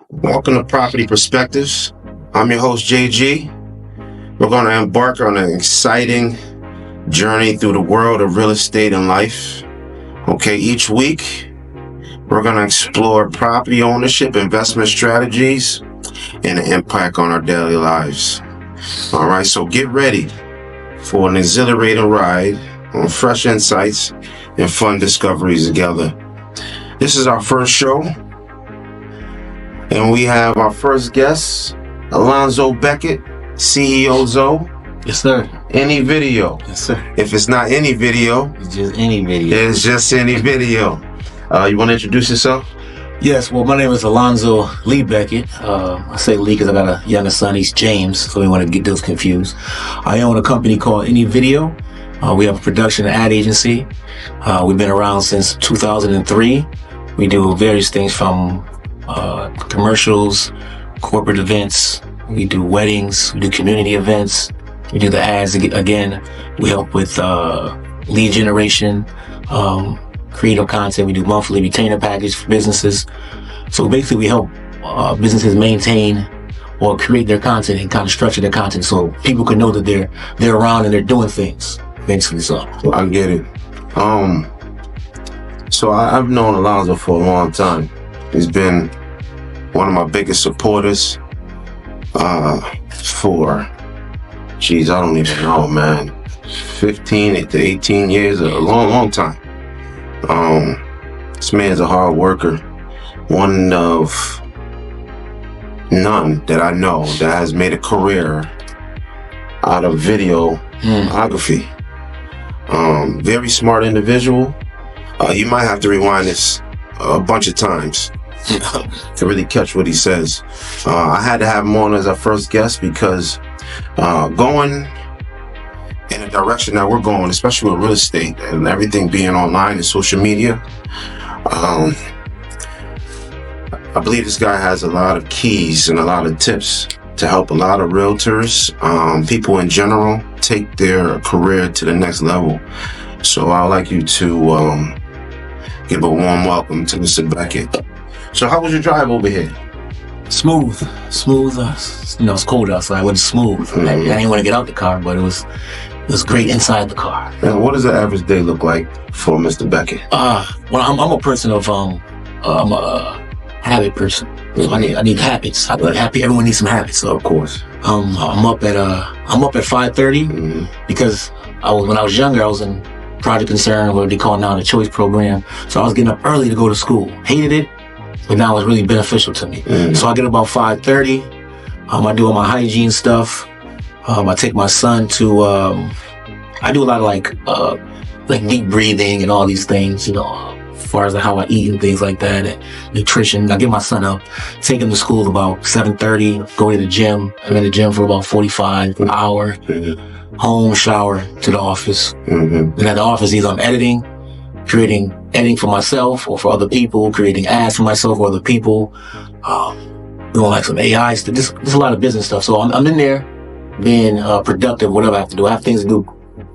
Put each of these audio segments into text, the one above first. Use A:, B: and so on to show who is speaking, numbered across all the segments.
A: Welcome to Property Perspectives. I'm your host, JG. We're going to embark on an exciting journey through the world of real estate and life. Okay, each week, we're going to explore property ownership, investment strategies, and the impact on our daily lives. All right, so get ready for an exhilarating ride on fresh insights and fun discoveries together. This is our first show. And we have our first guest, Alonzo Beckett, CEO Zoe.
B: Yes, sir.
A: Any video.
B: Yes, sir.
A: If it's not any video,
B: It's just any video.
A: it's just any video. You want to introduce yourself?
B: Yes, well, my name is Alonzo Lee Beckett. I say Lee because I got a younger son. He's James, so we want to get those confused. I own a company called Any Video. We have a production and ad agency. We've been around since 2003. We do various things from commercials, corporate events. We do weddings. We do community events. We do the ads again. We help with lead generation, creative content. We do monthly retainer package for businesses. So basically, we help businesses maintain or create their content and kind of structure their content so people can know that they're around and they're doing things. Basically, so
A: I get it. So I've known Alonzo for a long time. He's been one of my biggest supporters for, I don't even know, man, 15 to 18 years, a long time. This man's a hard worker, one of none that I know that has made a career out of videography. Very smart individual. You might have to rewind this a bunch of times to really catch what he says. I had to have him on as our first guest because going in the direction that we're going, especially with real estate and everything being online and social media, I believe this guy has a lot of keys and a lot of tips to help a lot of realtors, people in general, take their career to the next level. So I'd like you to give a warm welcome to Mr. Beckett. So how was your drive over here?
B: smooth. It's cold outside. It wasn't smooth. I didn't want to get out the car, but it was great inside the car.
A: And what does an average day look like for Mr. Beckett?
B: Well, I'm a person of I'm a habit person. So I need habits. I need happy. Everyone needs some habits. So
A: Of course.
B: I'm up at 5:30 because when I was younger, I was in Project Concern, what they call now the Choice Program. So I was getting up early to go to school. Hated it, but now it's really beneficial to me. So I get about 5:30. I do all my hygiene stuff. I take my son to. I do a lot of like deep breathing and all these things, as far as how I eat and things like that, and nutrition. I get my son up, take him to school about 7:30, go to the gym. I'm in the gym for about 45, an hour. Home, shower, to the office. Then at the office, either I'm editing for myself or for other people, creating ads for myself or other people, doing like some AI stuff. There's a lot of business stuff. So I'm in there being productive, whatever I have to do. I have things to do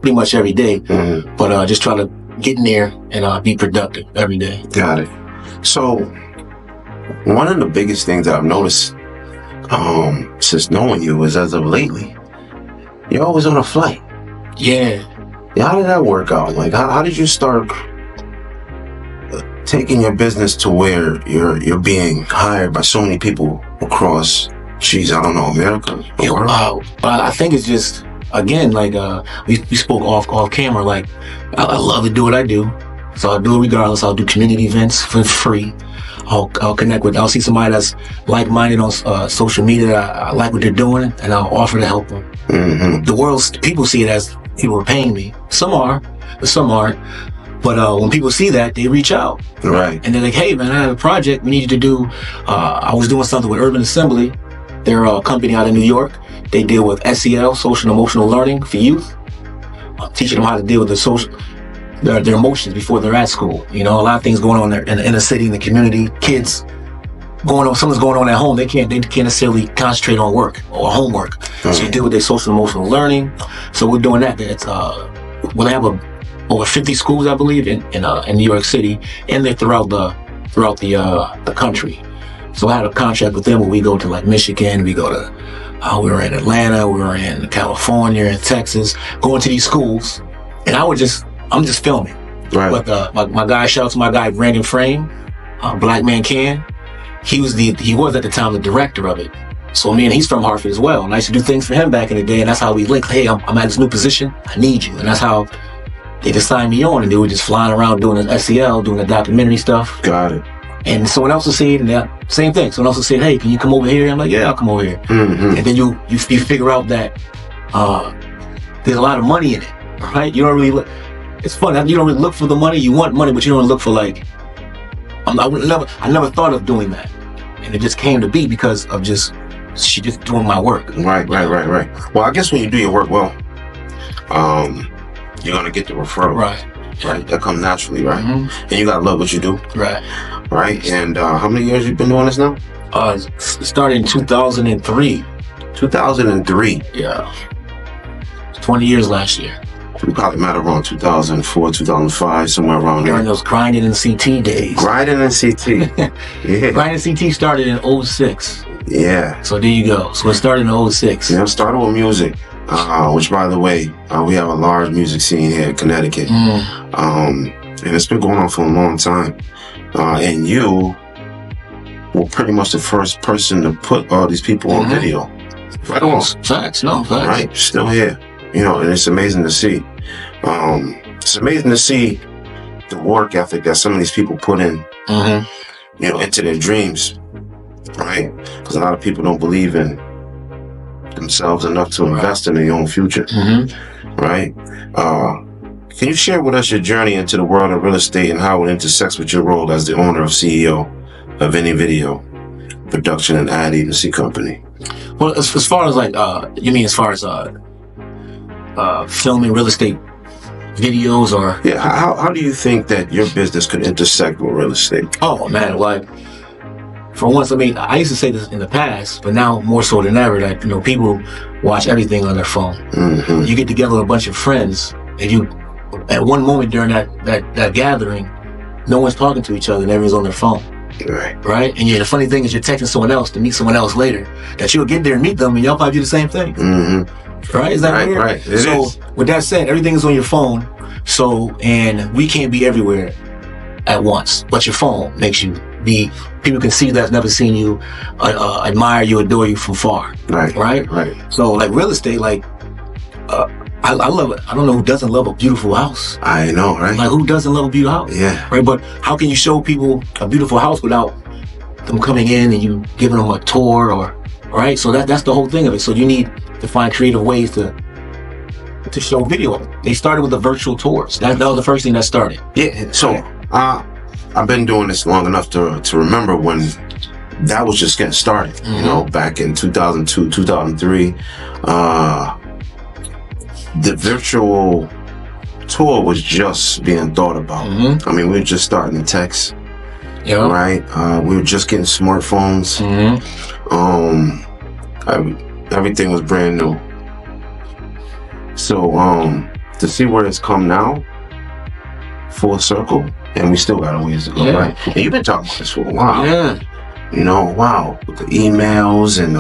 B: pretty much every day, but just try to get in there and be productive every day.
A: Got it. So one of the biggest things that I've noticed since knowing you is as of lately, you're always on a flight.
B: Yeah.
A: How did that work out? Like, how did you start taking your business to where you're being hired by so many people across, America?
B: I think it's just, again, like we spoke off camera, like I love to do what I do. So I'll do it regardless. I'll do community events for free. I'll I'll see somebody that's like-minded on social media that I like what they're doing, and I'll offer to help them. People see it as people are paying me. Some are, but some aren't. But when people see that, they reach out.
A: Right.
B: And they're like, hey man, I have a project we need you to do. I was doing something with Urban Assembly. They're a company out of New York. They deal with SEL, social and emotional learning for youth. I'm teaching them how to deal with their emotions before they're at school. A lot of things going on there in the inner city, in the community, kids something's going on at home. They can't necessarily concentrate on work or homework. So you deal with their social and emotional learning. So we're doing that. It's when they have over 50 schools, I believe, in New York City, and they're throughout the country. So I had a contract with them where we go to like Michigan, we go to, we were in Atlanta, we were in California and Texas, going to these schools, and I'm just filming.
A: Right.
B: But my guy, shout out to my guy Brandon Frame, Black Man Can. He was at the time the director of it. So me and he's from Hartford as well, and I used to do things for him back in the day, and that's how we linked. Hey, I'm at this new position, I need you, and that's how they just signed me on, and they were just flying around doing the SEL, doing the documentary stuff.
A: Got it.
B: And someone else will say it, and same thing. Someone else will say, hey, can you come over here? I'm like, yeah, I'll come over here.
A: Mm-hmm.
B: And then you figure out that there's a lot of money in it, right? You don't really look. It's fun. You don't really look for the money. You want money, but you don't look for like. I never thought of doing that, and it just came to be because of she just doing my work.
A: Right. Well, I guess when you do your work well, you're gonna get the referral.
B: Right.
A: That comes naturally, right?
B: Mm-hmm.
A: And you gotta love what you do.
B: Right.
A: And how many years you been doing this now?
B: Started in 2003.
A: 2003.
B: Yeah. 20 years last year.
A: We probably met around 2004, 2005, somewhere around there.
B: During those grinding and CT days.
A: Grinding and CT. Yeah.
B: Grinding CT started in 06.
A: Yeah.
B: So there you go. So it started in 06.
A: Yeah, started with music. Which, by the way, we have a large music scene here in Connecticut. And it's been going on for a long time. And you were pretty much the first person to put all these people on video. Right on.
B: Facts.
A: Right, still here. And it's amazing to see. It's amazing to see the work ethic that some of these people put in, into their dreams, right? Because a lot of people don't believe in themselves enough to invest in their own future, right? Can you share with us your journey into the world of real estate and how it intersects with your role as the owner of CEO of any video production and ad agency company?
B: Well, as far as like, you mean as far as filming real estate videos or?
A: Yeah, how do you think that your business could intersect with real estate?
B: Oh man, like for once, I mean, I used to say this in the past, but now more so than ever, that people watch everything on their phone. You get together with a bunch of friends, and you, at one moment during that gathering, no one's talking to each other, and everyone's on their phone. Right? And the funny thing is, you're texting someone else to meet someone else later, that you'll get there and meet them, and y'all probably do the same thing. Right? Is that weird?
A: Right.
B: So with that said, everything is on your phone. So, and we can't be everywhere at once, but your phone makes you be. People can see that's never seen you, admire you, adore you from far. Right. So, like real estate, like I love it. I don't know who doesn't love a beautiful house.
A: I know, right?
B: Like who doesn't love a beautiful house?
A: Yeah.
B: Right. But how can you show people a beautiful house without them coming in and you giving them a tour or? Right. So that's the whole thing of it. So you need to find creative ways to show video. They started with the virtual tours. That was the first thing that started.
A: Yeah. So I've been doing this long enough to remember when that was just getting started. Back in 2002, 2003. The virtual tour was just being thought about. I mean, we were just starting to text.
B: Yeah.
A: Right. We were just getting smartphones. Everything was brand new. So to see where it's come now, full circle, and we still got a ways to go, right? And you've been talking about this for a while.
B: Yeah.
A: Wow, with the emails and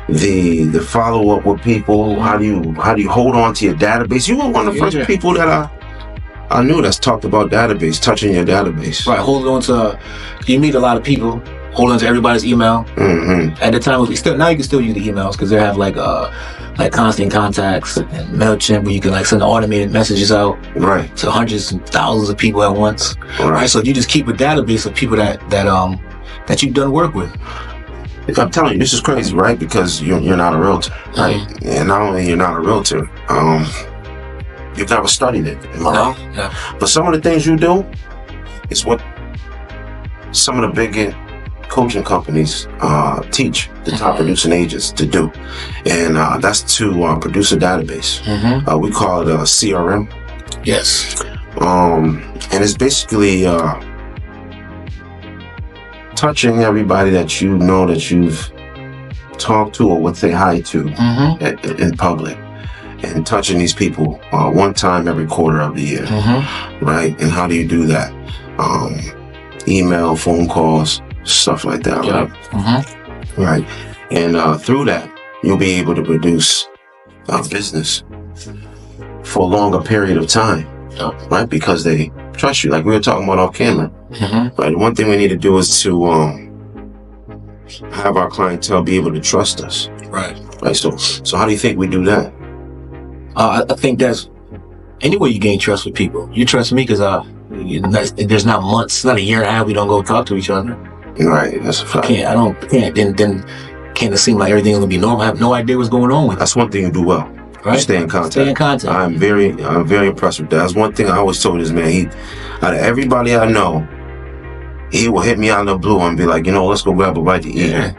A: the follow up with people. How do you hold on to your database? You were one of the first people that I knew that's talked about database, touching your database.
B: Right, holding on to. You meet a lot of people. Hold on to everybody's email. At the time, now you can still use the emails because they have like constant contacts and MailChimp where you can like send automated messages out to hundreds and thousands of people at once. Right. So you just keep a database of people that you've done work with.
A: I'm telling you, this is crazy, right? Because you're not a realtor, right? And not only you're not a realtor, you've never studied it.
B: No.
A: But some of the things you do is what some of the bigger coaching companies teach the top producing agents to do, and that's to produce a database. We call it a CRM.
B: Yes.
A: And it's basically touching everybody that you know that you've talked to or would say hi to in public, and touching these people one time every quarter of the year, right? And how do you do that? Email, phone calls, stuff like that, right? Right. And through that, you'll be able to produce business for a longer period of time, right? Because they trust you, like we were talking about off camera. Right. One thing we need to do is to have our clientele be able to trust us. Right. Right. So how do you think we do that?
B: I think that's any way you gain trust with people. You trust me because there's not months, not a year and a half we don't go talk to each other.
A: Right. That's a fact.
B: Then can't it seem like everything's gonna be normal? I have no idea what's going on with it.
A: That's one thing you do well. Right. You stay in contact.
B: Stay in contact.
A: I'm very impressed with that. That's one thing I always told this man. Out of everybody I know, he will hit me out of the blue and be like, let's go grab a bite to eat. Yeah.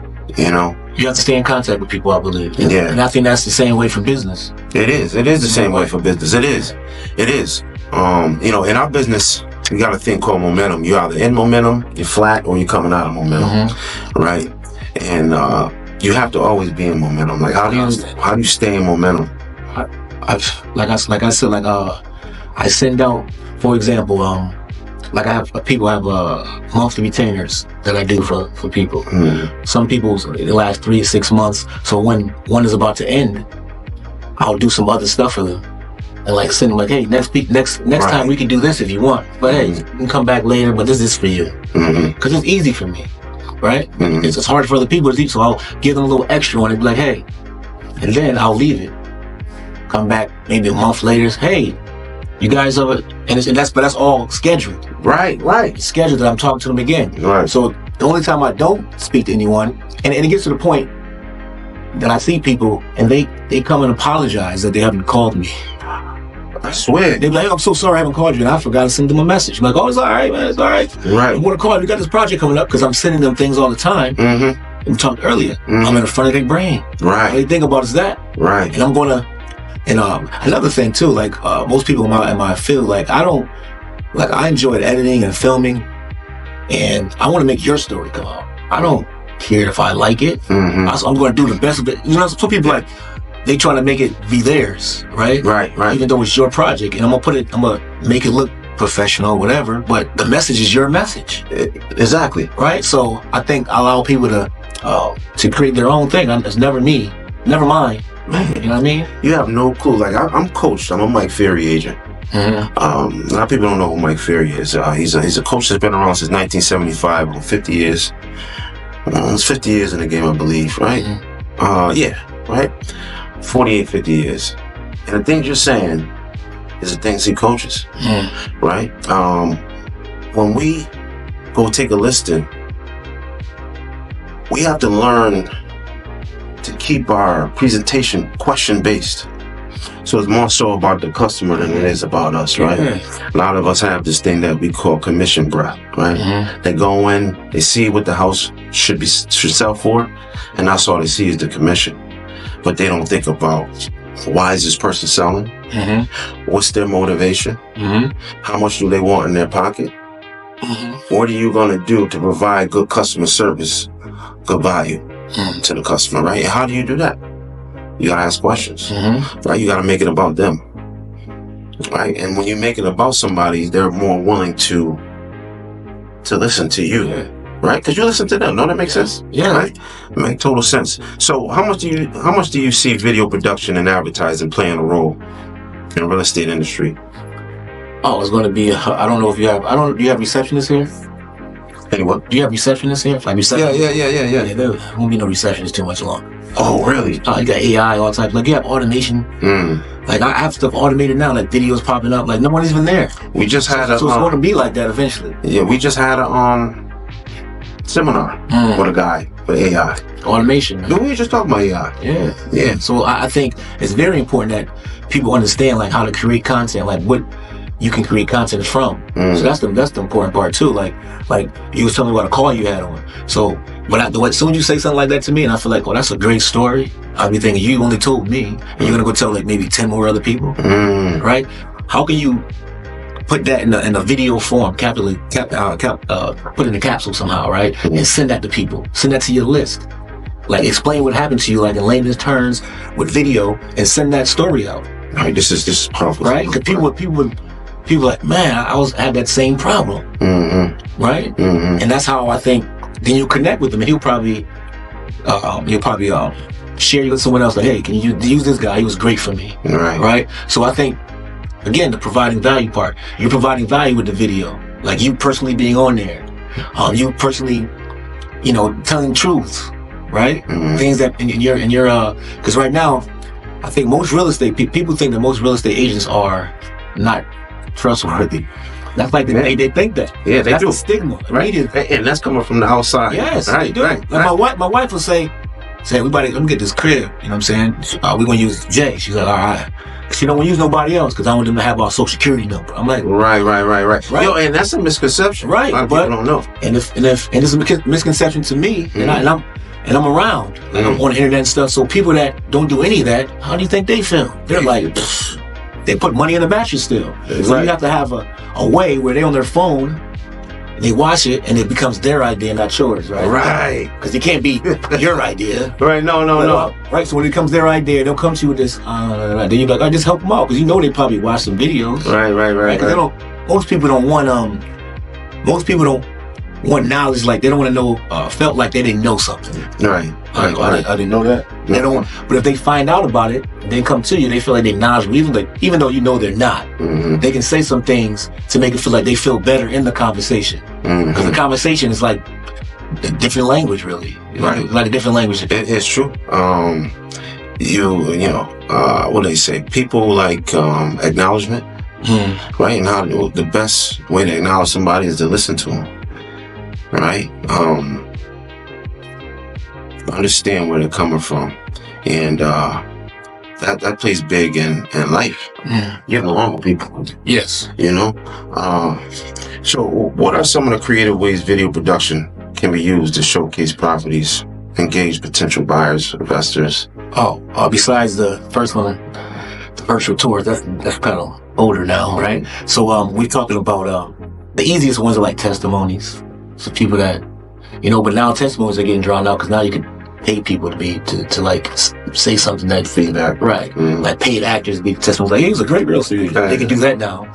B: You have to stay in contact with people, I believe.
A: Yeah.
B: And I think that's the same way for business.
A: It is the same way for business. It is. In our business, you got a thing called momentum. You're either in momentum, you're flat, or you're coming out of momentum. Right? And you have to always be in momentum. Like how do you stay in momentum?
B: I said, I send out, for example, like people have monthly retainers that I do for people. Some people, it lasts 3 to 6 months. So when one is about to end, I'll do some other stuff for them. And like send them like, hey, next time we can do this if you want. But hey, you can come back later, but this is for you. Because it's easy for me, right? It's hard for other people to eat, so I'll give them a little extra on it, be like, hey, and then I'll leave it. Come back maybe a month later, hey, you guys are, but that's all scheduled. Right. It's scheduled that I'm talking to them again.
A: Right.
B: So the only time I don't speak to anyone, and it gets to the point that I see people and they come and apologize that they haven't called me.
A: I swear.
B: They're like, I'm so sorry I haven't called you, and I forgot to send them a message. I'm like, oh, it's all right, man, it's all right.
A: Right.
B: I'm gonna call you. We got this project coming up because I'm sending them things all the time. We talked earlier. I'm in the front of their brain.
A: Right.
B: All they think about is that.
A: Right.
B: And I'm gonna. And another thing too, like most people in my field, like I enjoy editing and filming, and I want to make your story come out. I don't care if I like it. I'm going to do the best of it. Some people like they trying to make it be theirs, right?
A: Right.
B: Even though it's your project, and I'm gonna make it look professional, whatever. But the message is your message.
A: Exactly.
B: Right. So I think I allow people to create their own thing. It's never me, never mine.
A: Man,
B: you know what I mean?
A: You have no clue. Like I'm coached. I'm a Mike Ferry agent. A lot of people don't know who Mike Ferry is. He's a coach that's been around since 1975, over 50 years. It's 50 years in the game, I believe, right? Right? 48, 50 years. And the things you're saying is the things he coaches, right? When we go take a listing, we have to learn to keep our presentation question-based. So it's more so about the customer than it is about us, right? A lot of us have this thing that we call commission breath, right? They go in, they see what the house should sell for, and that's all they see is the commission. But they don't think about, why is this person selling? What's their motivation? How much do they want in their pocket? What are you going to do to provide good customer service, good value to the customer, right? And how do you do that? You gotta ask questions, right? You gotta make it about them, right? And when you make it about somebody, they're more willing to listen to you, right? Because you listen to them. No, that makes sense. Right? It makes total sense. So how much do you see video production and advertising playing a role in the real estate industry?
B: Oh, it's going to be. I don't know if you have. Do you have receptionists here?
A: What?
B: Do you have receptionists here? Like receptionists?
A: Yeah.
B: There won't be no receptionists too much longer.
A: Oh, really?
B: You got AI, all types. Like you have automation. Like I have stuff automated now, like videos popping up. Like no one's even there.
A: We just had
B: so it's going to be like that eventually.
A: Yeah, we just had a seminar with a guy with AI.
B: Automation.
A: Man. We were just talking about AI. Yeah.
B: So I think it's very important that people understand like how to create content, like what you can create content from. So that's the important part too. Like you was telling me about a call you had on. So as soon as you say something like that to me, and I feel like, well, that's a great story, I'll be thinking you only told me, and you're gonna go tell like maybe 10 more other people, right? How can you put that in a video form, put it in a capsule somehow, right? And send that to people. Send that to your list. Like explain what happened to you, like in layman's terms with video, and send that story out.
A: Right. This is powerful.
B: Right? Because people like, man, I had that same problem. Right? And that's how I think. Then you connect with him, and he'll probably share you with someone else. Like, hey, can you use this guy? He was great for me. Right? So I think, again, the providing value part. You're providing value with the video, like you personally being on there, you personally, telling the truth, right? Things that in your because right now, I think most real estate people think that most real estate agents are not trustworthy. That's like they think that.
A: Yeah, they
B: that's
A: do.
B: The stigma,
A: right? And that's coming from the outside.
B: Yes,
A: right,
B: they do.
A: Right,
B: like my wife will say, everybody, let me get this crib. You know what I'm saying? We're gonna use Jay. She's like, all right. She don't want to use nobody else because I want them to have our social security number. I'm like,
A: right. Yo, and that's a misconception.
B: Right,
A: a lot of people don't know.
B: And it's a misconception to me, and I'm around, like I'm on the internet and stuff. So people that don't do any of that, how do you think they feel? They're like, they put money in the mattress still. So you have to have a way where they're on their phone, they watch it, and it becomes their idea, not yours, right?
A: Right.
B: Because it can't be your idea.
A: Right, no.
B: Right, so when it becomes their idea, they'll come to you with this, then you're like, I just help them out, because they probably watch some videos.
A: Right.
B: Because most people don't want knowledge, like they don't want to know, felt like they didn't know something.
A: Right.
B: I didn't know that. They don't want, but if they find out about it, they come to you, they feel like they're knowledgeable, even though they're not. They can say some things to make it feel like they feel better in the conversation. Because the conversation is like a different language, really.
A: Right.
B: Like a different language.
A: It's true. What do they say? People like acknowledgement, right? And how the best way to acknowledge somebody is to listen to them. Right? Understand where they're coming from. And that plays big in life. Getting along with people.
B: Yes.
A: So what are some of the creative ways video production can be used to showcase properties, engage potential buyers, investors?
B: Besides the first one, the virtual tours, that's kind of older now, right? So we're talking about the easiest ones are like testimonies. So people that, but now testimonies are getting drawn out because now you can pay people to like say something that
A: feedback,
B: right? Like paid actors be testimonies like, he was a great real estate agent. They can do that now.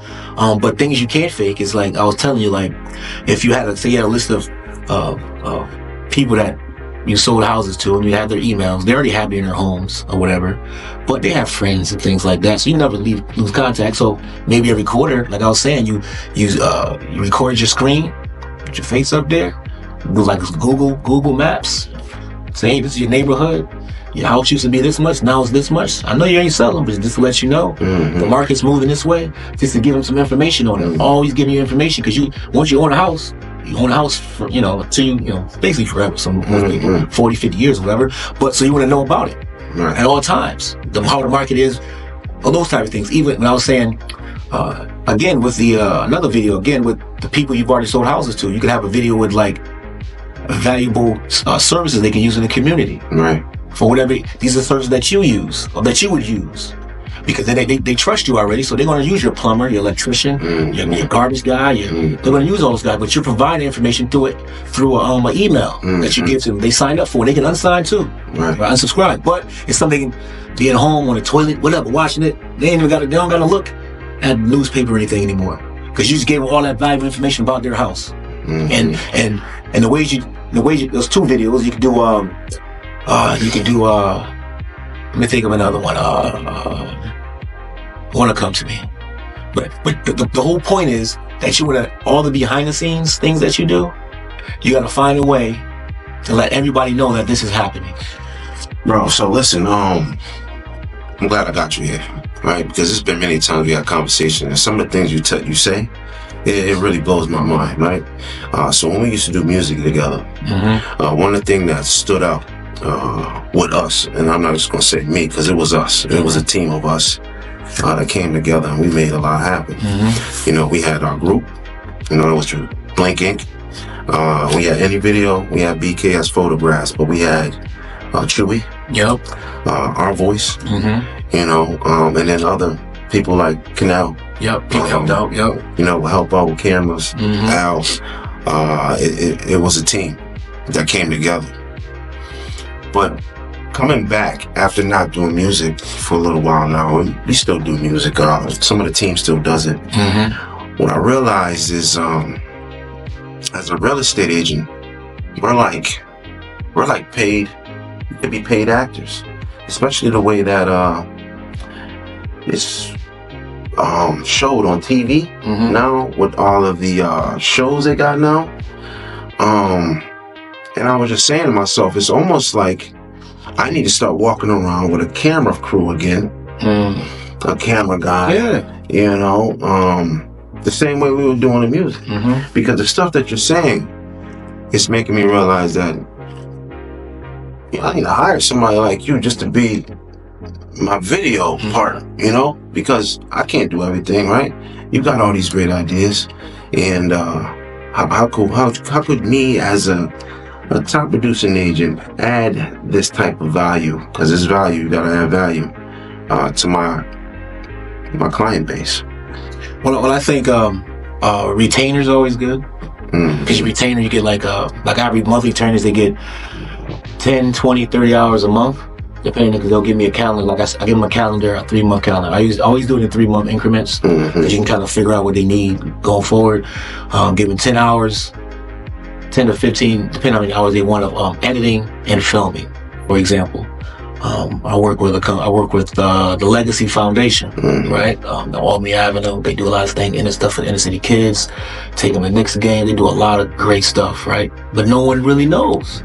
B: But things you can't fake is like I was telling you, like if you had a list of people that you sold houses to and you had their emails, they're already happy in their homes or whatever, but they have friends and things like that, so you never lose contact. So maybe every quarter, like I was saying, you recorded your screen, put your face up there, do like Google Maps, say, hey, this is your neighborhood, your house used to be this much, now it's this much. I know you ain't selling, but just to let you know, the market's moving this way, just to give them some information on it. Always giving you information, because once you own a house, you own a house for, till basically forever, some 40, 50 years or whatever, but so you want to know about it at all times, how the market is, all those type of things. Even when I was saying, again, with the another video, again, with the people you've already sold houses to, you could have a video with like valuable services they can use in the community.
A: Right.
B: For whatever, these are services that you use, or that you would use. Because they trust you already, so they're going to use your plumber, your electrician, your garbage guy. They're going to use all those guys, but you're providing information through an email that you give to them. They signed up for it. They can unsign too, or unsubscribe. But it's something they at home on the toilet, whatever, watching it. They don't got to look at the newspaper or anything anymore, because you just gave them all that valuable information about their house. And the ways you there's two videos you can do. Let me think of another one. Want to come to me, but the whole point is that you want to, all the behind the scenes things that you do, you got to find a way to let everybody know that this is happening.
A: Bro, so listen, I'm glad I got you here, right? Because it's been many times we had conversation, and some of the things you say, it really blows my mind, right? So when we used to do music together, one of the things that stood out with us, and I'm not just gonna say me, because it was us, it was a team of us that came together, and we made a lot happen. We had our group, it was Blank Ink. We had Any Video, we had BKS Photographs, but we had Chewy, Our Voice, and then other people like Canal,
B: helped out,
A: help out with cameras, Al. It was a team that came together. But coming back after not doing music for a little while now, we still do music. Some of the team still does it. What I realized is, as a real estate agent, we're like paid to be paid actors, especially the way that it's showed on TV now with all of the shows they got now. And I was just saying to myself, it's almost like I need to start walking around with a camera crew again, a camera guy, you know, the same way we were doing the music. Because the stuff that you're saying is making me realize that, you know, I need to hire somebody like you just to be my video part, you know, because I can't do everything, right? You got all these great ideas, and how could me as a top producing agent add this type of value? Because this value, you gotta add value to my client base.
B: Well, I think retainer's always good, because your retainer, you get like every monthly retainers, they get 10, 20, 30 hours a month, depending, because they'll give me a calendar. Like I give them a calendar, a 3-month calendar. I always do it in 3-month increments, because you can kind of figure out what they need going forward. Give them 10 hours, 10 to 15, depending on how many hours they want of editing and filming, for example. I work with the Legacy Foundation, right? The Albany Avenue. They do a lot of things, inner stuff for inner city kids. Take them to the Knicks game. They do a lot of great stuff, right? But no one really knows.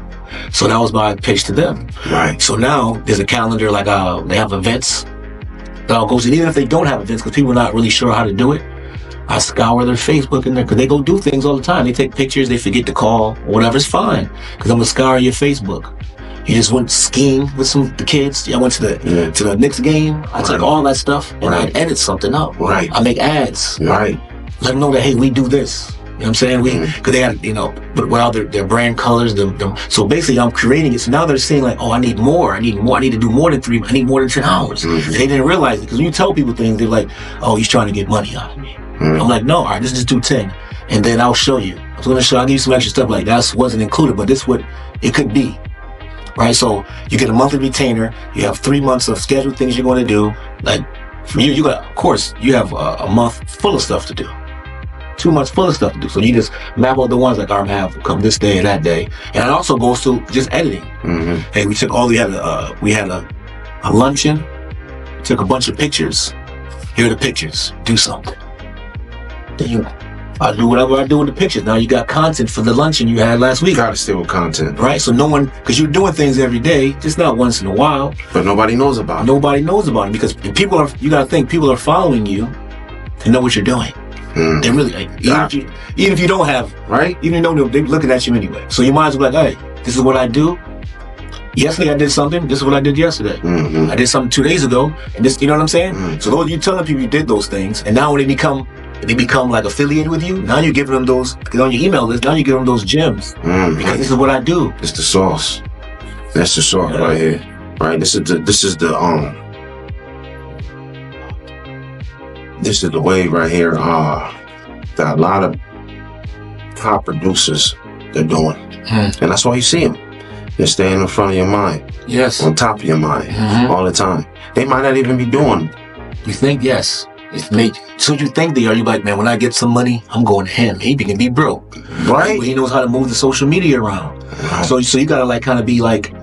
B: So that was my pitch to them.
A: Right.
B: So now there's a calendar, like they have events that I'll go to. Even if they don't have events, because people are not really sure how to do it, I scour their Facebook in there, because they go do things all the time. They take pictures, they forget to call, whatever's fine, because I'm gonna scour your Facebook. You just went skiing with the kids. I went to the Knicks game. I took all that stuff and I edit something up.
A: Right.
B: I make ads.
A: Right.
B: Let them know that, hey, we do this. You know what I'm saying? Because they had, you know, but with all their brand colors. So basically, I'm creating it. So now they're saying like, oh, I need more. I need to do more than 3. I need more than 10 hours. And they didn't realize it, because when you tell people things, they're like, oh, he's trying to get money out of me. I'm like, no, all right, let's just do 10, and then I'll show you. I'll give you some extra stuff, like that wasn't included, but this is what it could be. Right, so you get a monthly retainer. You have 3 months of scheduled things you're going to do. Like for you got, of course, you have a month full of stuff to do. 2 months full of stuff to do. So you just map out the ones like I'm have come this day and that day. And it also goes to just editing. Hey, we had a luncheon. Took a bunch of pictures. Here are the pictures. Do something. Then I do whatever I do with the pictures. Now you got content for the luncheon you had last week.
A: Gotta stay with content.
B: Right? So no one, because you're doing things every day, just not once in a while.
A: But nobody knows about it.
B: Nobody knows about it, because you gotta think people are following you to know what you're doing. They really, like, even if you don't have,
A: right?
B: Even though they're looking at you anyway. So you might as well be like, hey, this is what I do. Yesterday I did something. This is what I did yesterday. I did something 2 days ago, and this, you know what I'm saying? So those, you telling people you did those things, and now when they become like affiliated with you, now you're giving them those, because on your email list, now you're giving them those gems, because this is what I do.
A: It's the sauce. That's the sauce right here. Right. This is the way right here that a lot of top producers they're doing, and that's why you see them. They're staying in front of your mind.
B: Yes.
A: On top of your mind all the time. They might not even be doing.
B: You think, yes. So you think they are. You're like, man, when I get some money, I'm going to him. He can be broke.
A: Right.
B: He knows how to move the social media around. Right. So you got to like kind of be like,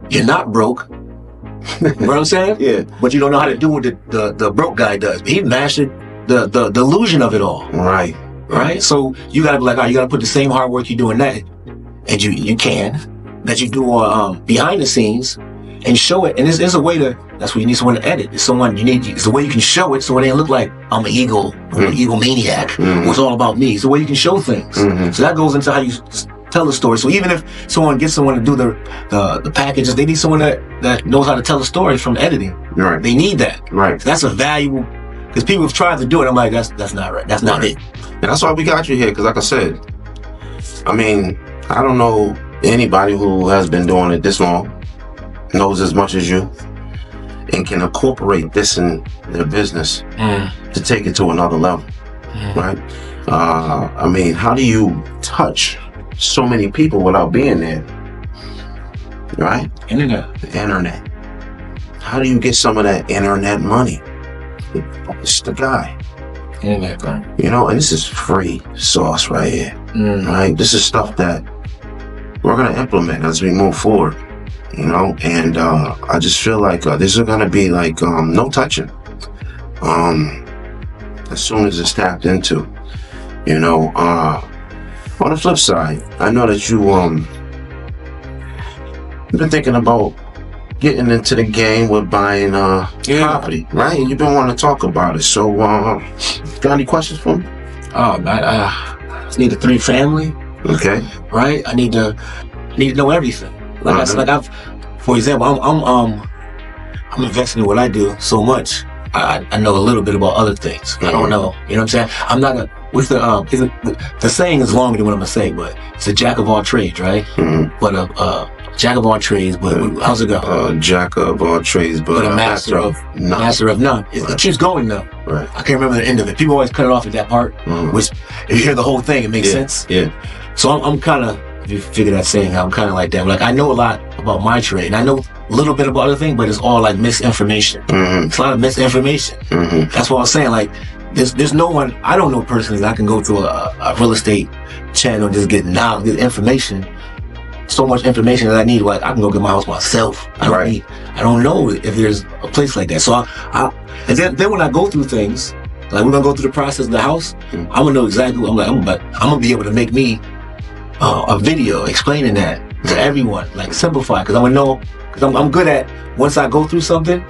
B: you're not broke. You know what I'm saying?
A: Yeah.
B: But you don't know how to do what the broke guy does. He mastered the illusion of it all.
A: Right.
B: Right? So you got to be like, all right, you got to put the same hard work you do in that. And you can. That you do behind the scenes and show it. And there's a way to, that's what you need someone to edit. It's a way you can show it so it ain't look like I'm an egomaniac. It's all about me. It's the way you can show things. So that goes into how you tell the story. So even if someone gets someone to do the packages, they need someone that knows how to tell the story from editing.
A: Right.
B: They need that.
A: Right.
B: So that's a valuable, because people have tried to do it. I'm like, that's not right. That's not it.
A: And that's why we got you here. Because like I said, I mean, I don't know anybody who has been doing it this long, knows as much as you, and can incorporate this in their business to take it to another level, right? I mean, how do you touch so many people without being there? right?
B: Internet.
A: The internet. How do you get some of that internet money? It's the guy.
B: Internet, right?
A: You know, and this is free sauce right here. Right? This is stuff that we're going to implement as we move forward. You know, and I just feel like this is going to be like no touching. As soon as it's tapped into. You know, on the flip side, I know that you've been thinking about getting into the game with buying property, right? And you've been wanting to talk about it. So, got any questions for me?
B: Oh, man, I just need a 3-family.
A: Okay.
B: Right? I need to know everything. Like I said, for example, I'm investing in what I do so much. I know a little bit about other things. I don't know. You know what I'm saying? I'm not the saying is longer than what I'm gonna say, but it's a jack of all trades, right? But jack of all trades, but how's it go?
A: Jack of all trades, but
B: a master of none. Master of none. It keeps going though.
A: Right.
B: I can't remember the end of it. People always cut it off at that part, which if you hear the whole thing, it makes sense.
A: Yeah.
B: So I'm kind of, if you figure that saying out, I'm kind of like that. Like I know a lot about my trade, and I know a little bit about other things, but it's all like misinformation. It's a lot of misinformation. That's what I'm saying. Like there's no one I don't know personally that I can go to a real estate channel and just get knowledge, get information. So much information that I need. Like I can go get my house myself. I don't know if there's a place like that. So and then when I go through things, like we're gonna go through the process of the house, I'm gonna know exactly what I'm gonna be able to make me a video explaining that to everyone, like simplify, because I'm gonna know, because I'm good at, once I go through something,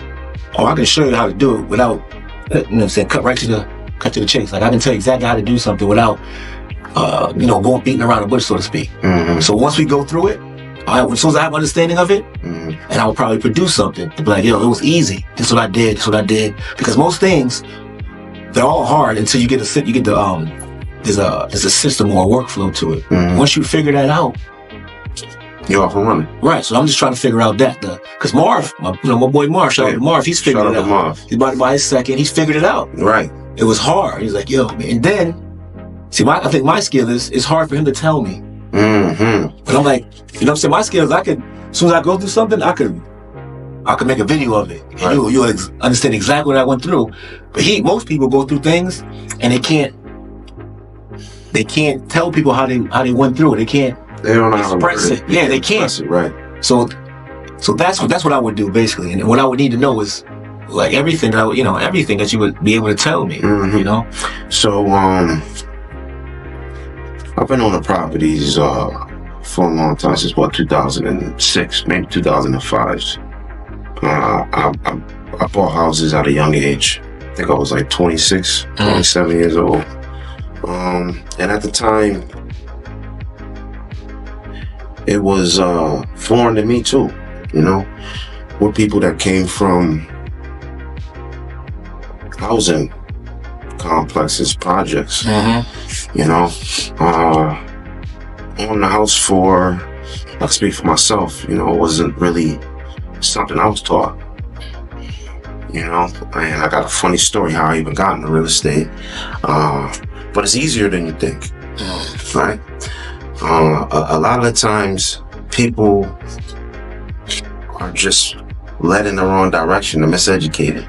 B: I can show you how to do it without, you know what I'm saying, cut to the chase. Like I can tell you exactly how to do something without, going beating around the bush, so to speak. So once we go through it, as soon as I have understanding of it, and I will probably produce something to be like, it was easy. This is what I did. Because most things, they're all hard until you get there's a system or a workflow to it. Once you figure that out,
A: you're off and running.
B: Right. So I'm just trying to figure out that because Marv, my boy Marv, shout out to Marv, he's figured it out. Marv. He's about to buy his second. He's figured it out.
A: Right.
B: It was hard. He's like, yo, man. And then, see, I think my skill is it's hard for him to tell me. But I'm like, you know what I'm saying? My skill is as soon as I go through something, I could make a video of it. And you'll understand exactly what I went through. But most people go through things and they can't tell people how they went through it. They don't know how to express it. Yeah, they can't.
A: It, right.
B: So that's what I would do basically. And what I would need to know is like everything that you would be able to tell me. You know. So
A: I've been on the properties for a long time, since 2006, maybe 2005. I bought houses at a young age. I think I was like 26, 27 years old. And at the time, it was foreign to me too, We're people that came from housing complexes, projects, on the house for, I speak for myself, it wasn't really something I was taught, and I got a funny story how I even got into real estate, but it's easier than you think, right? A lot of the times people are just led in the wrong direction. They're miseducated,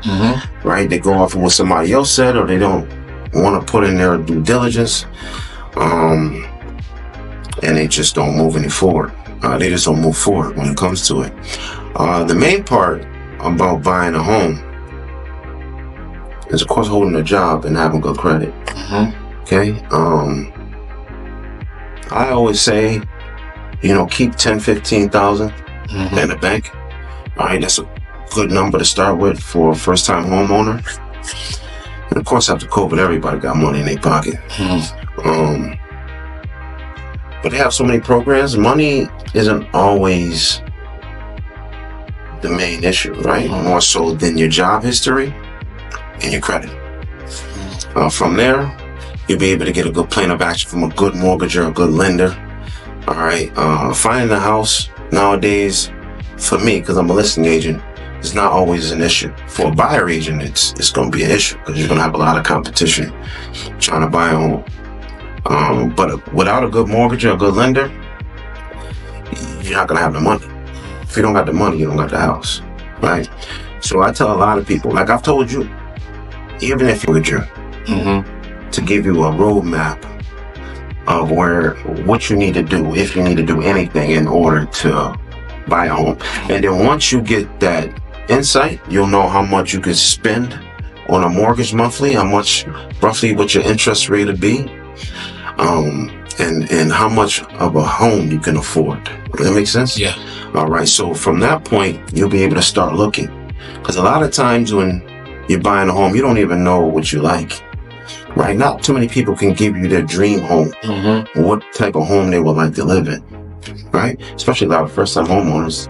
A: right? They go off of what somebody else said, or they don't want to put in their due diligence, and they just don't move any forward. They just don't move forward when it comes to it. The main part about buying a home is, of course, holding a job and having good credit. Okay. I always say, keep 10, 15,000 in the bank. All right, that's a good number to start with for a first-time homeowner. And of course, after COVID, everybody got money in their pocket. But they have so many programs. Money isn't always the main issue, right? More so than your job history and your credit. From there, you'll be able to get a good plan of action from a good mortgager, a good lender. All right. Finding a house nowadays, for me, because I'm a listing agent, is not always an issue. For a buyer agent, it's going to be an issue because you're going to have a lot of competition trying to buy a home. But without a good mortgage or a good lender, you're not going to have the money. If you don't got the money, you don't got the house, right? So I tell a lot of people, like I've told you, even if you're to give you a roadmap of what you need to do, if you need to do anything in order to buy a home. And then once you get that insight, you'll know how much you can spend on a mortgage monthly, how much roughly what your interest rate would be, and how much of a home you can afford. Does that make sense?
B: Yeah.
A: All right. So from that point, you'll be able to start looking. Because a lot of times when you're buying a home, you don't even know what you like. Right? Not too many people can give you their dream home, what type of home they would like to live in. Right? Especially a lot of first-time homeowners.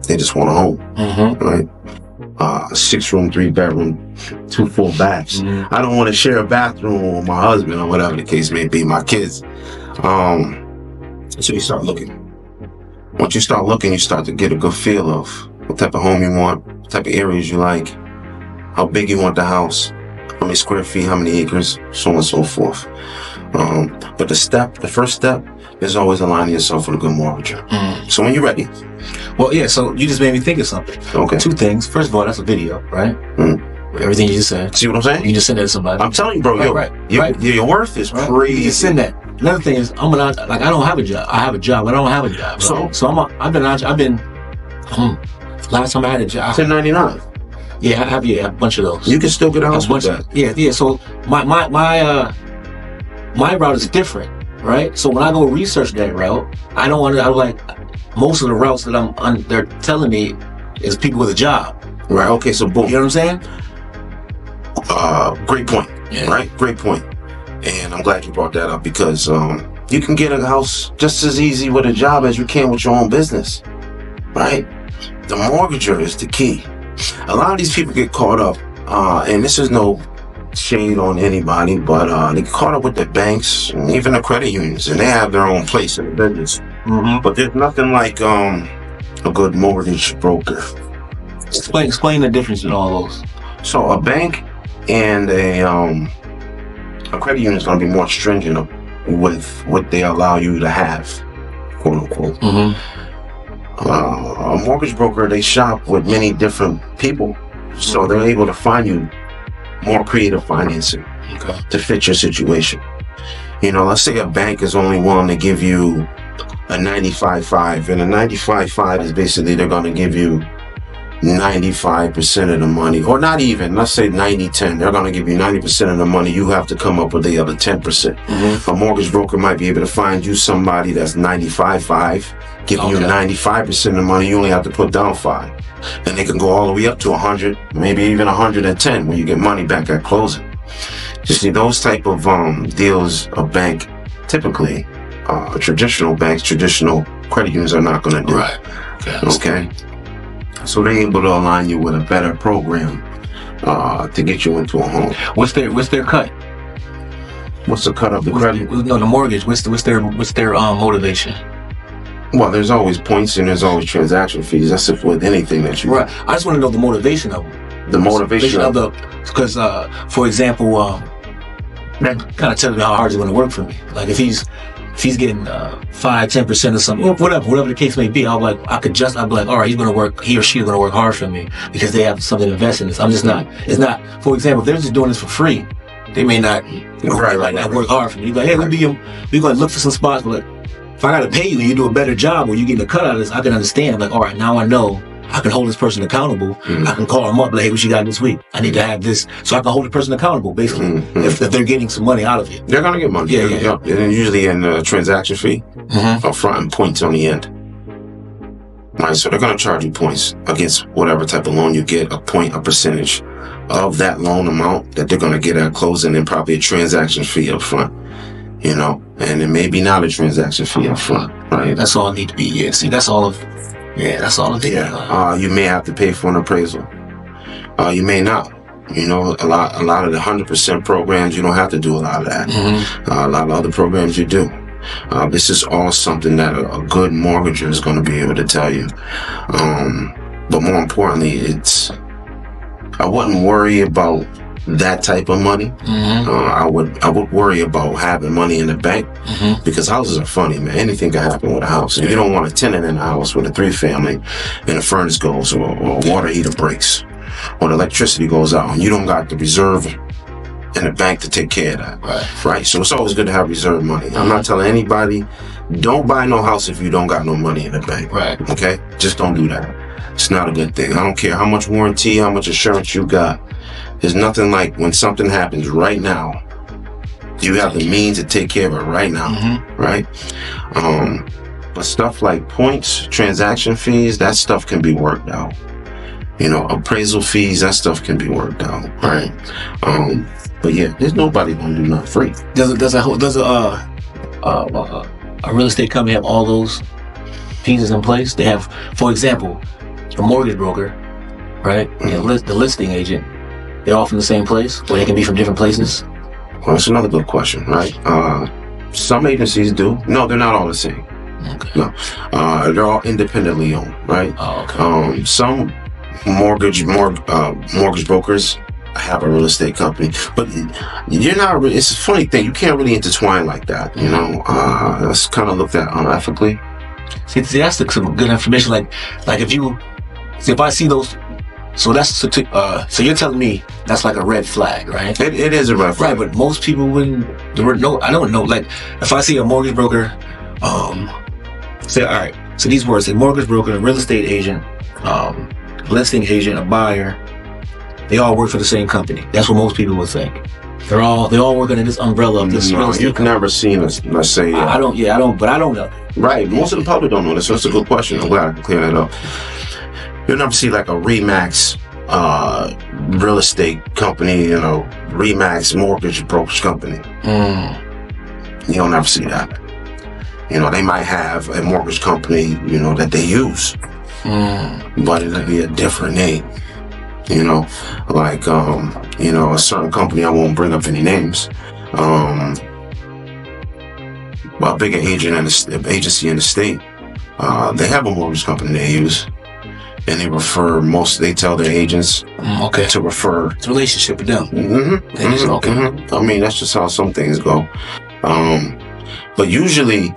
A: They just want a home. Right? 6-room, 3-bedroom, 2 full baths. I don't want to share a bathroom with my husband or whatever the case may be, my kids. So you start looking. Once you start looking, you start to get a good feel of what type of home you want, what type of areas you like, how big you want the house, how many square feet, how many acres, so on and so forth. But the first step is always aligning yourself with a good mortgager. So when you're ready.
B: Well, yeah, so you just made me think of something.
A: Okay.
B: 2 things. First of all, that's a video, right? Everything you just said.
A: See what I'm saying?
B: You just send that to somebody.
A: I'm telling you, bro, your worth is crazy.
B: You just send that. Another thing is, I don't have a job. I have a job, but I don't have a job. I've been last time I had a job.
A: 1099.
B: Yeah, I have a bunch of those.
A: You can still get a house with that.
B: Yeah. So my route is different, right? So when I go research that route, I don't want to. Most of the routes that they're telling me is people with a job.
A: Right. Okay. So boom.
B: You know what I'm
A: saying? Great point. Yeah. Right. Great point. And I'm glad you brought that up because you can get a house just as easy with a job as you can with your own business. Right. The mortgager is the key. A lot of these people get caught up, and this is no shade on anybody, but they get caught up with the banks and even the credit unions, and they have their own place in the business. But there's nothing like a good mortgage broker.
B: Explain the difference in all those.
A: So a bank and a credit union is going to be more stringent with what they allow you to have, quote unquote. A mortgage broker, they shop with many different people, so they're able to find you more creative financing to fit your situation. You know, let's say a bank is only willing to give you a 95.5, and a 95.5 is basically they're going to give you 95% of the money, or not even, let's say 90-10. They're going to give you 90% of the money. You have to come up with the other 10%. A mortgage broker might be able to find you somebody that's 95.5, giving you 95% of the money. You only have to put down 5. And they can go all the way up to 100, maybe even 110 when you get money back at closing. You see, those type of deals a bank, typically, traditional banks, traditional credit unions are not going to do.
B: Right.
A: Okay. So they're able to align you with a better program to get you into a home.
B: What's their cut?
A: What's the cut of the credit?
B: No, the mortgage. What's their motivation?
A: Well, there's always points and there's always transaction fees. That's if with anything that you.
B: Right. I just want to know the motivation of them.
A: The motivation of
B: because for example, that kind of tells me how hard it's going to work for me. Like if he's getting 5-10% or something, whatever the case may be, I'd be like, all right, he or she is going to work hard for me because they have something to invest in this. I'm just not. It's not. For example, if they're just doing this for free, they may not. Work hard for me. Like, hey, we're going to look for some spots, but if I got to pay you and you do a better job or you getting a cut out of this, I can understand. Like, all right, now I know I can hold this person accountable. I can call them up, like, hey, what you got this week? I need to have this. So I can hold the person accountable, basically, if they're getting some money out of it.
A: They're going to get money. Yeah. And usually in a transaction fee, up front and points on the end. Right, so they're going to charge you points against whatever type of loan you get, a percentage of that loan amount that they're going to get at closing, and probably a transaction fee up front. You know, and it may be not a transaction fee up front, right?
B: That's all it need to be. Yeah, see, that's all of it.
A: Yeah, you may have to pay for an appraisal. You may not. You know, a lot of the 100% programs, you don't have to do a lot of that. A lot of other programs you do. This is all something that a good mortgager is going to be able to tell you. But more importantly, I wouldn't worry about that type of money, I would worry about having money in the bank, because houses are funny, man. Anything can happen with a house. You don't want a tenant in a house with a 3-family and a furnace goes, or a water heater breaks, or the electricity goes out, and you don't got the reserve in the bank to take care of that. Right? So it's always good to have reserve money. I'm not telling anybody, don't buy no house if you don't got no money in the bank. Okay? Just don't do that. It's not a good thing. I don't care how much warranty, how much insurance you got. There's nothing like when something happens right now, you have the means to take care of it right now, right? But stuff like points, transaction fees, that stuff can be worked out. Appraisal fees, that stuff can be worked out, right? But yeah, there's nobody gonna do nothing free.
B: Does a real estate company have all those pieces in place? They have, for example, a mortgage broker, right? And the listing agent. They're all from the same place, or they can be from different places?
A: Well, that's another good question, right? Some agencies do. No, they're not all the same.
B: Okay.
A: No, they're all independently owned, right?
B: Oh, okay.
A: Some mortgage brokers have a real estate company, but you're not really, it's a funny thing. You can't really intertwine like that, That's kind of looked at unethically.
B: See, that's some good information. Like if I see those. So so you're telling me that's like a red flag, right?
A: It is a red flag.
B: Right, but most people wouldn't. I don't know. Like, if I see a mortgage broker, say, all right. So these words: a mortgage broker, a real estate agent, listing agent, a buyer. They all work for the same company. That's what most people would think. They all work under this umbrella of this real estate.
A: You've never seen us. Let's say.
B: I don't know.
A: Right. Most of the public don't know this. So it's a good question. I'm glad I can clear that up. You'll never see like a Remax real estate company, Remax mortgage brokerage company. You'll never see that. They might have a mortgage company, that they use, but it'll be a different name. Like a certain company, I won't bring up any names. A bigger agency in the state, they have a mortgage company they use. And they tell their agents to refer.
B: It's a relationship with them.
A: I mean, that's just how some things go. But usually,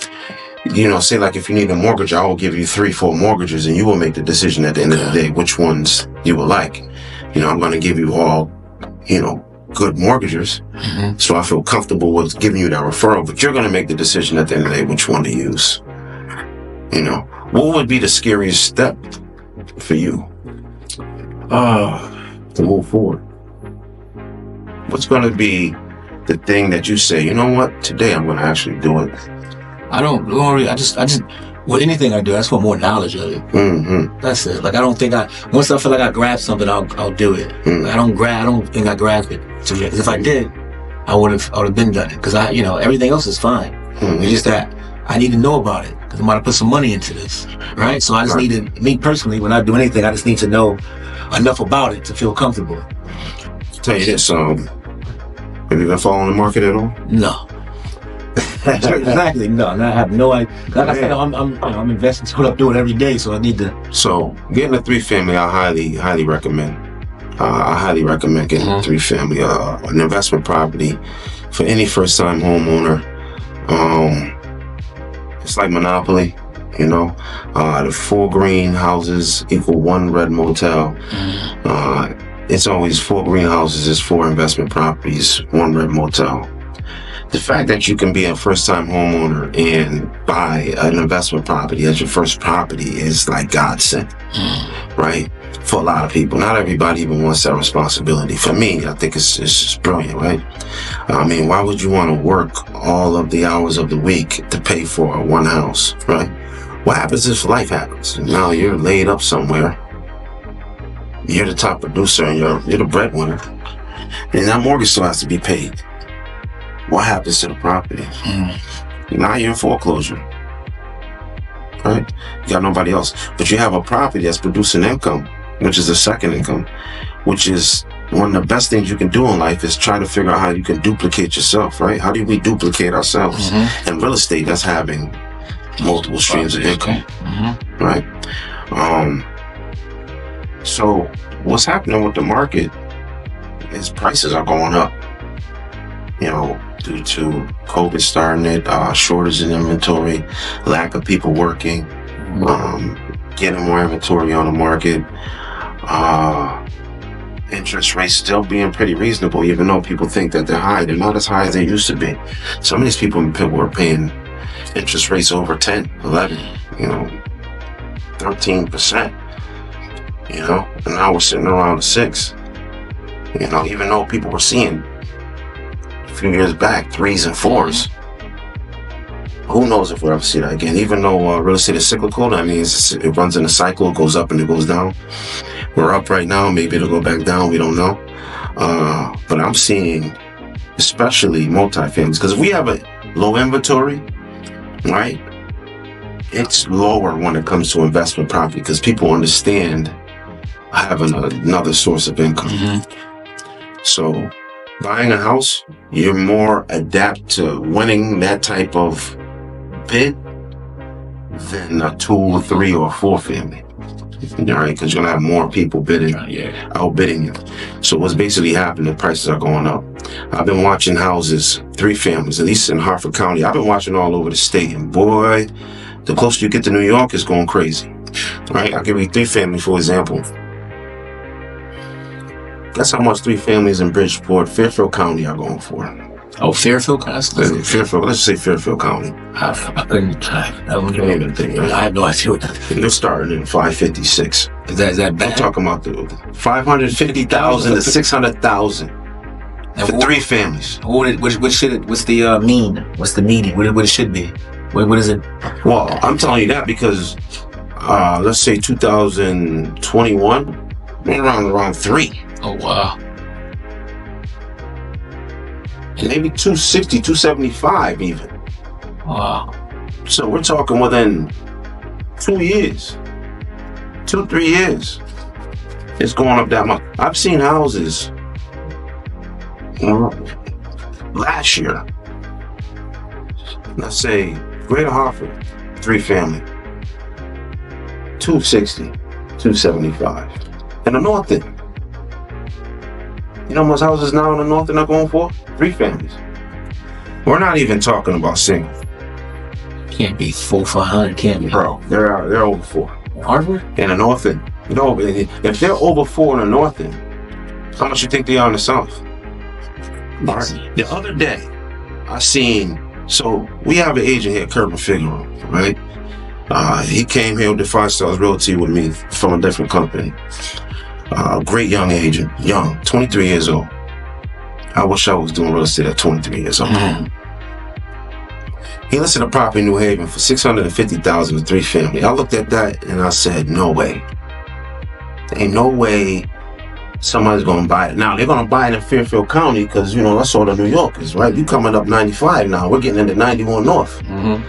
A: say like if you need a mortgage, I will give you 3-4 mortgages and you will make the decision at the end of the day which ones you would like. I'm going to give you all, good mortgages. So I feel comfortable with giving you that referral, but you're going to make the decision at the end of the day which one to use. What would be the scariest step for you to move forward? What's going to be the thing that you say, you know what, today I'm going to actually do it?
B: I don't worry. I just with anything I do, I just want more knowledge of it. That's it. Like, I don't think once I feel like I grab something, I'll do it. I don't think I grabbed it. Because if I did, I would have been done it. Because everything else is fine. It's just that I need to know about it. Because I'm about to put some money into this, right? So I just need to, me personally, when I do anything, I just need to know enough about it to feel comfortable.
A: I'll tell you this, have you been following the market at all?
B: No. Exactly, no. I have no idea. Like I said, I'm investing in what I'm doing every day, so I need to.
A: So getting a 3-family, I highly recommend. I highly recommend getting a 3-family, an investment property for any first-time homeowner. It's like Monopoly, the 4 green houses equal 1 red motel. It's always 4 green houses is 4 investment properties, 1 red motel. The fact that you can be a first-time homeowner and buy an investment property as your first property is like God sent, right? For a lot of people. Not everybody even wants that responsibility. For me, I think it's just brilliant, right? I mean, why would you want to work all of the hours of the week to pay for one house, right? What happens if life happens? Now you're laid up somewhere. You're the top producer and you're the breadwinner. And that mortgage still has to be paid. What happens to the property? Now you're in foreclosure, right? You got nobody else. But you have a property that's producing income, which is a second income, which is one of the best things you can do in life is try to figure out how you can duplicate yourself, right? How do we duplicate ourselves? And real estate, that's having multiple streams of income, right? So what's happening with the market is prices are going up. You know, due to COVID starting it, shortage in inventory, lack of people working, getting more inventory on the market, interest rates still being pretty reasonable, even though people think that they're high. They're not as high as they used to be. Some of these people were paying interest rates over 10, 11, 13%, and now we're sitting around 6, even though people were seeing a few years back 3s and 4s. Who knows if we'll ever see that again? Even though real estate is cyclical, that means it runs in a cycle, it goes up and it goes down. We're up right now, maybe it'll go back down, we don't know. But I'm seeing, especially multifamilies, because if we have a low inventory, right, it's lower when it comes to investment property, because people understand having another source of income. So buying a house, you're more adept to winning that type of bid than a 2 or 3 or 4 family. All right, because you're gonna have more people bidding, outbidding you. So what's basically happening, prices are going up. I've been watching houses, 3 families, at least in Hartford County. I've been watching all over the state, and boy, the closer you get to New York, it's going crazy. All right, I'll give you 3 families for example. Guess how much 3 families in Bridgeport, Fairfield County are going for?
B: Oh, Fairfield County?
A: Fairfield, let's say Fairfield County.
B: I have no idea what that is.
A: They're starting in 556.
B: Is that bad?
A: I'm talking about the 550,000 to 600,000 for 3 families.
B: What's the mean? What's the median? What it should be? What is it?
A: Well, I'm telling you that because let's say 2021, around 3.
B: Oh wow.
A: Maybe 260, 275 even.
B: Wow.
A: So we're talking within 2 years, 2-3 years, it's going up that much. I've seen houses last year, let's say Greater Hartford, 3 family, 260, 275. In the north end. You know how much houses now in the north end are going for? 3 families. We're not even talking about single.
B: Can't be 400-500, can't be.
A: Bro, they're over 4.
B: Harvard?
A: In the north end. If they're over 4 in the north end, how much you think they are in the south? Right. The other day, I seen, so we have an agent here, Kemp, right? He came here with the 5 Stars Realty with me from a different company. Great young agent, 23 years old. I wish I was doing real estate at 23 years old. He listed a property in New Haven for $650,000 to 3 family. I looked at that and I said, no way. There ain't no way somebody's gonna buy it. Now they're gonna buy it in Fairfield County because that's all the New Yorkers, right? You coming up 95 now. We're getting into 91 North. You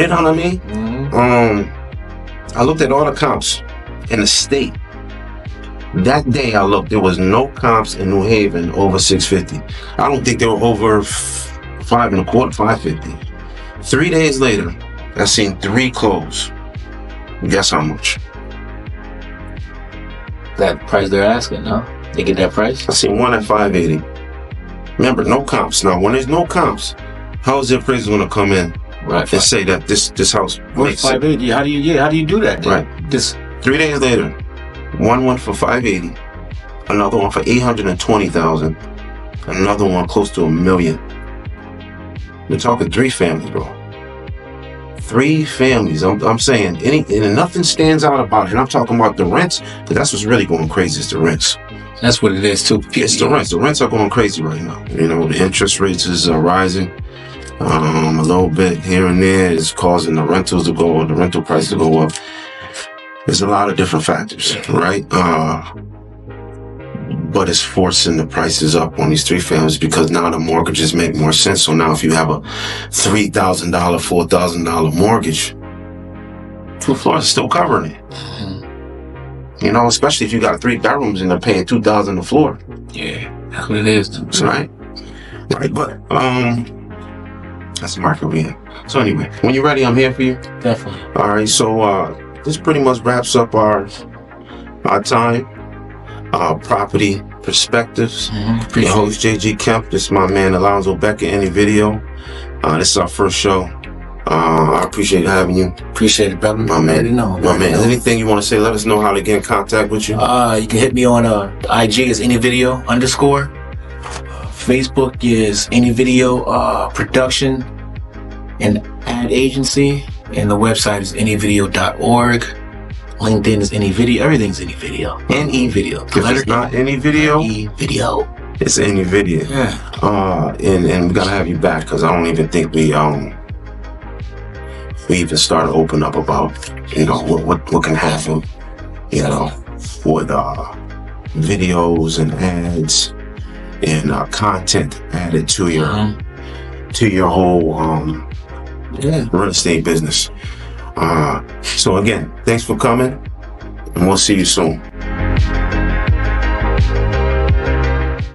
A: know what I mean? I looked at all the comps in the state. That day I looked, there was no comps in New Haven over 650. I don't think they were over 5.25, 550. 3 days later, I seen 3 close. Guess how much?
B: That price they're asking, no? They get that price?
A: I seen 1 at 580. Remember, no comps. Now, when there's no comps, how is the appraiser gonna come in and say that this house makes
B: 580? How do you do that then?
A: Right. 3 days later, one went for 580, another one for 820,000, another one close to $1 million. We're talking 3 families, bro. 3 families. I'm saying and nothing stands out about it. And I'm talking about the rents, because that's what's really going crazy is the rents.
B: That's what it is too.
A: It's the rents. The rents are going crazy right now. The interest rates is rising. A little bit here and there is causing the rental price to go up. There's a lot of different factors, right? But it's forcing the prices up on these 3 families because now the mortgages make more sense. So now if you have a $3,000, $4,000 mortgage, 2 floors are still covering it. Especially if you got 3 bedrooms and they're paying $2,000 a floor.
B: Yeah, that's what it is.
A: That's right. Right, but that's the market we're in. So anyway, when you're ready, I'm here for you.
B: Definitely.
A: All right, so this pretty much wraps up our time. Property perspectives.
B: Appreciate
A: Your host JG Kemp. This is my man Alonzo Beckett. Any video. This is our first show. I appreciate having you.
B: Appreciate it, brother.
A: My man.
B: My
A: man. Anything you want to say? Let us know how to get in contact with you.
B: You can hit me on IG is anyvideo_. Facebook is anyvideo production and ad agency, and the website is anyvideo.org. LinkedIn is anyvideo. Everything's anyvideo. Any-video.
A: If it's not any video,
B: Any-video.
A: it's any video.
B: Yeah.
A: And we gotta have you back because I don't even think we even started to open up about what can happen, with videos and ads and content added to your whole real estate business. So again, thanks for coming, and we'll see you soon.